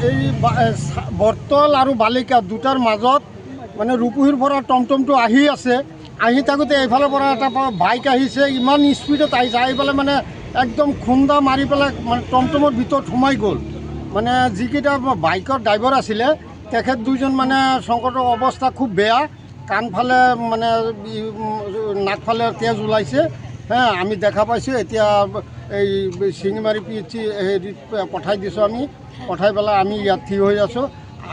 এই বৰ্তল আৰু বালিকা দুটাৰ মাজত মানে ৰূপহীৰ পৰা টমটমটো আহি আছে। আহি থাকোঁতে এইফালৰ পৰা এটা বাইক আহিছে, ইমান স্পীডত আহিছে, আহি পেলাই মানে একদম খুন্দা মাৰি পেলাই মানে টমটমৰ ভিতৰত সোমাই গ'ল। মানে যিকেইটা বাইকৰ ড্ৰাইভাৰ আছিলে তেখেত দুজন মানে সংকটৰ অৱস্থা খুব বেয়া, কাণফালে মানে নাকফালে তেজ ওলাইছে। আমি দেখা পাইছোঁ। এতিয়া এই শিঙিমাৰী PHC হেৰিত পঠাই দিছোঁ। আমি পঠাই পেলাই আমি ইয়াত থিয় হৈ আছোঁ।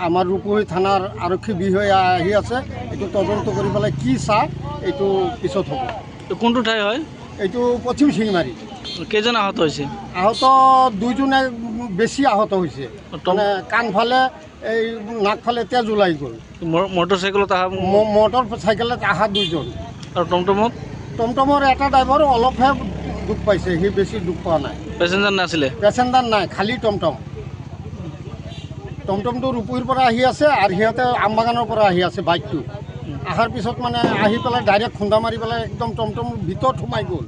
আমাৰ ৰূপহী থানাৰ আৰক্ষী বিষয়া আহি আছে। এইটো তদন্ত কৰি পেলাই কি চায় এইটো পিছত হ'ব। কোনটো ঠাই হয়? এইটো পশ্চিম শিঙিমাৰী। কেইজন আহত হৈছে? আহত দুইজনে বেছি আহত হৈছে, মানে কাণফালে এই নাকফালে তেজ ওলাই গ'ল। মটৰচাইকেলত অহা দুইজন। আৰু টমটমত? টমটমৰ এটা ড্ৰাইভাৰ অলপহে দুখ পাইছে, সি বেছি দুখ পোৱা নাই। পেচেঞ্জাৰ নাছিলে? পেচেঞ্জাৰ নাই, খালী টমটম। টমটমটো ৰূপহীৰ পৰা আহি আছে আৰু সিহঁতে আমবাগানৰ পৰা আহি আছে বাইকটো। অহাৰ পিছত মানে আহি পেলাই ডাইৰেক্ট খুন্দা মাৰি পেলাই একদম টমটমৰ ভিতৰত সোমাই গ'ল।